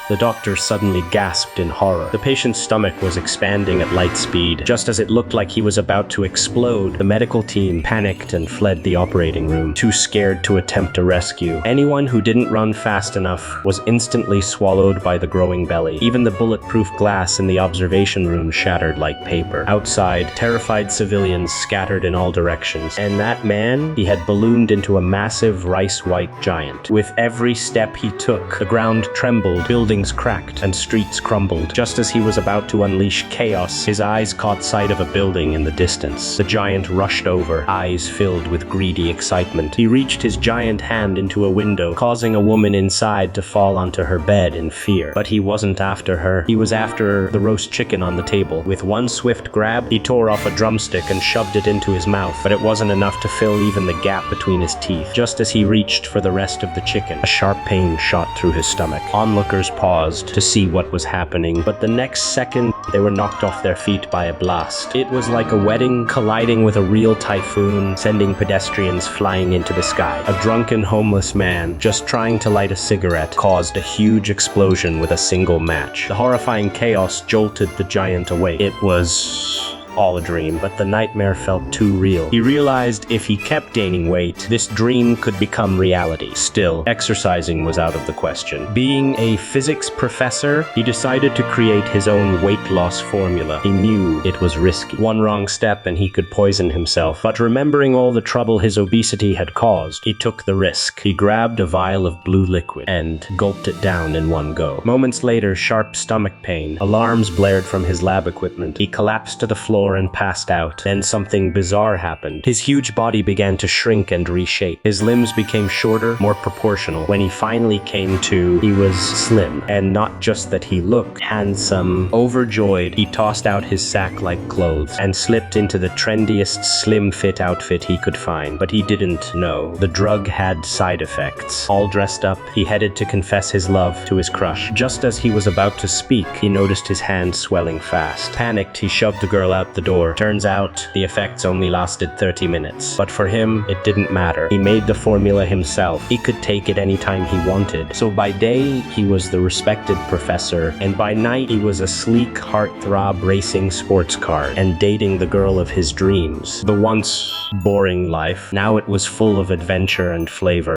The doctor suddenly gasped in horror. The patient's stomach was expanding at light speed. Just as it looked like he was about to explode, the medical team panicked and fled the operating room, too scared to attempt a rescue. Anyone who didn't run fast enough was instantly swallowed by the growing belly. Even the bulletproof glass in the observation room shattered like paper. Outside, terrified civilians scattered in all directions. And that man, he had ballooned into a massive rice-white giant. With every step he took, the ground trembled, buildings cracked, and streets crumbled. Just as he was about to unleash chaos, his eyes caught sight of a building in the distance. The giant rushed over, eyes filled with greedy excitement. He reached his giant hand into a window, causing a woman inside to fall onto her bed in fear. But he wasn't after her. He was after the roast chicken on the table. With one swift grab, he tore off a drumstick and shoved it into his mouth, but it wasn't enough to fill even the gap between his teeth. Just as he reached for the rest of the chicken, a sharp pain shot through his stomach. Onlookers paused to see what was happening, but the next second, they were knocked off their feet by a blast. It was like a wedding colliding with a real typhoon, sending pedestrians flying into the sky. A drunken homeless man, just trying to light a cigarette, caused a huge explosion with a single match. The horrifying chaos jolted the giant awake. It was all a dream, but the nightmare felt too real. He realized if he kept gaining weight, this dream could become reality. Still, exercising was out of the question. Being a physics professor, he decided to create his own weight loss formula. He knew it was risky. One wrong step and he could poison himself. But remembering all the trouble his obesity had caused, he took the risk. He grabbed a vial of blue liquid and gulped it down in one go. Moments later, sharp stomach pain. Alarms blared from his lab equipment. He collapsed to the floor and passed out. Then something bizarre happened. His huge body began to shrink and reshape. His limbs became shorter, more proportional. When he finally came to, he was slim. And not just that he looked handsome. Overjoyed, he tossed out his sack-like clothes and slipped into the trendiest slim-fit outfit he could find. But he didn't know. The drug had side effects. All dressed up, he headed to confess his love to his crush. Just as he was about to speak, he noticed his hand swelling fast. Panicked, he shoved the girl out the door. Turns out, the effects only lasted 30 minutes. But for him, it didn't matter. He made the formula himself. He could take it anytime he wanted. So by day, he was the respected professor, and by night, he was a sleek, heartthrob racing sports car and dating the girl of his dreams. The once boring life, now it was full of adventure and flavor.